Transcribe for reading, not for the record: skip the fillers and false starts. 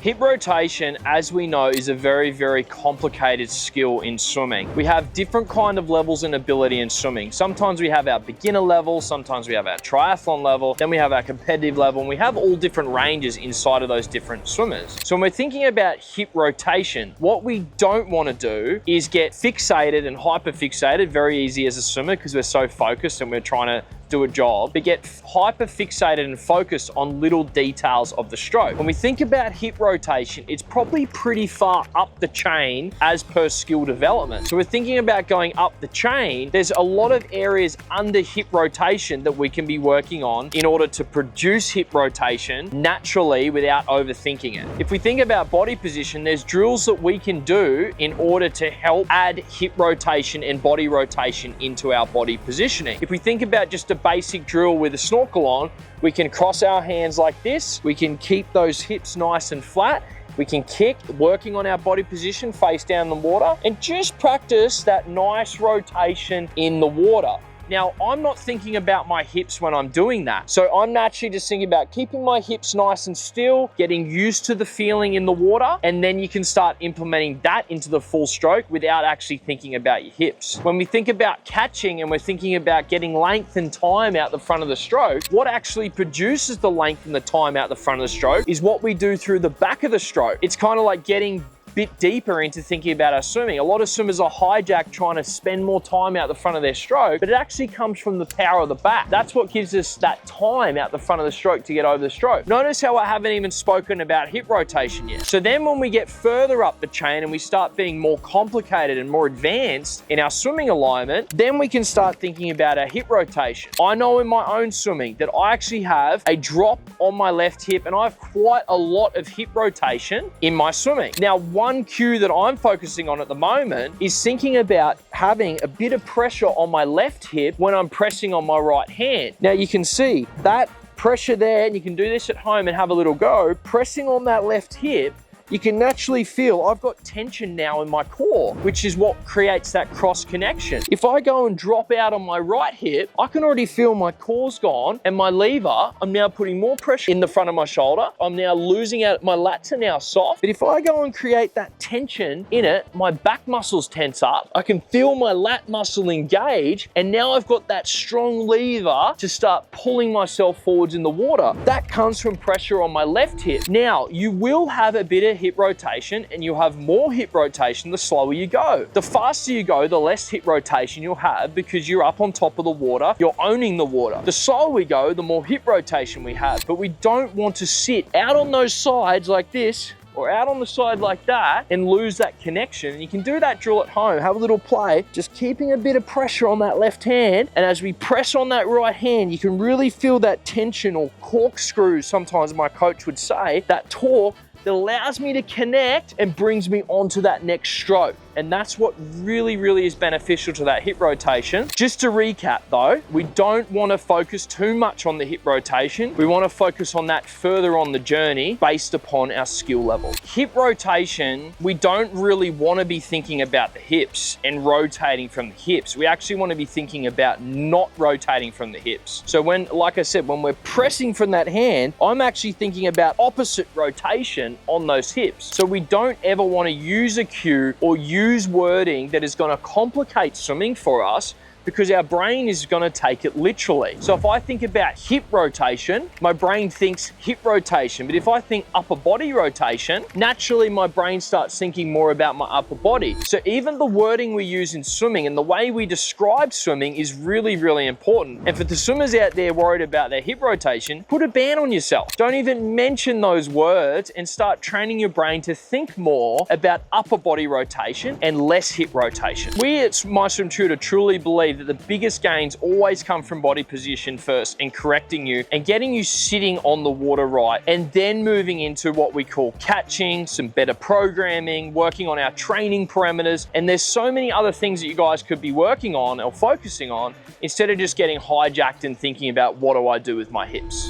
Hip rotation, as we know, is a very, very complicated skill in swimming. We have different kind of levels and ability in swimming. Sometimes we have our beginner level, sometimes we have our triathlon level, then we have our competitive level, and we have all different ranges inside of those different swimmers. So when we're thinking about hip rotation, what we don't want to do is get fixated and hyperfixated, very easy as a swimmer because we're so focused and we're trying to do a job, but get hyper fixated and focused on little details of the stroke. When we think about hip rotation, it's probably pretty far up the chain as per skill development. So we're thinking about going up the chain, there's a lot of areas under hip rotation that we can be working on in order to produce hip rotation naturally without overthinking it. If we think about body position, there's drills that we can do in order to help add hip rotation and body rotation into our body positioning. If we think about just a basic drill with a snorkel on, we can cross our hands like this. We can keep those hips nice and flat. We can kick, working on our body position, face down the water, and just practice that nice rotation in the water. Now, I'm not thinking about my hips when I'm doing that. So I'm naturally just thinking about keeping my hips nice and still, getting used to the feeling in the water, and then you can start implementing that into the full stroke without actually thinking about your hips. When we think about catching and we're thinking about getting length and time out the front of the stroke, what actually produces the length and the time out the front of the stroke is what we do through the back of the stroke. It's kind of like getting bit deeper into thinking about our swimming. A lot of swimmers are hijacked trying to spend more time out the front of their stroke, but it actually comes from the power of the back. That's what gives us that time out the front of the stroke to get over the stroke. Notice how I haven't even spoken about hip rotation yet. So then when we get further up the chain and we start being more complicated and more advanced in our swimming alignment, then we can start thinking about our hip rotation. I know in my own swimming that I actually have a drop on my left hip and I have quite a lot of hip rotation in my swimming. Now, one cue that I'm focusing on at the moment is thinking about having a bit of pressure on my left hip when I'm pressing on my right hand. Now you can see that pressure there, and you can do this at home and have a little go. Pressing on that left hip, you can naturally feel I've got tension now in my core, which is what creates that cross connection. If I go and drop out on my right hip, I can already feel my core's gone and my lever, I'm now putting more pressure in the front of my shoulder. I'm now losing out, my lats are now soft. But if I go and create that tension in it, my back muscles tense up. I can feel my lat muscle engage, and now I've got that strong lever to start pulling myself forwards in the water. That comes from pressure on my left hip. Now, you will have a bit of hip rotation, and you'll have more hip rotation the slower you go. The faster you go, the less hip rotation you'll have because you're up on top of the water, you're owning the water. The slower we go, the more hip rotation we have, but we don't want to sit out on those sides like this or out on the side like that and lose that connection. And you can do that drill at home, have a little play, just keeping a bit of pressure on that left hand. And as we press on that right hand, you can really feel that tension, or corkscrew, sometimes my coach would say, that torque that allows me to connect and brings me onto that next stroke. And that's what really, really is beneficial to that hip rotation. Just to recap though, we don't want to focus too much on the hip rotation. We want to focus on that further on the journey based upon our skill level. Hip rotation, we don't really want to be thinking about the hips and rotating from the hips. We actually want to be thinking about not rotating from the hips. So when, like I said, when we're pressing from that hand, I'm actually thinking about opposite rotation on those hips. So we don't ever want to use a cue or use wording that is going to complicate swimming for us, because our brain is going to take it literally. So if I think about hip rotation, my brain thinks hip rotation. But if I think upper body rotation, naturally my brain starts thinking more about my upper body. So even the wording we use in swimming and the way we describe swimming is really, really important. And for the swimmers out there worried about their hip rotation, put a ban on yourself. Don't even mention those words and start training your brain to think more about upper body rotation and less hip rotation. We at My Swim Tutor truly believe that the biggest gains always come from body position first and correcting you and getting you sitting on the water right, and then moving into what we call catching, some better programming, working on our training parameters. And there's so many other things that you guys could be working on or focusing on instead of just getting hijacked and thinking about what do I do with my hips.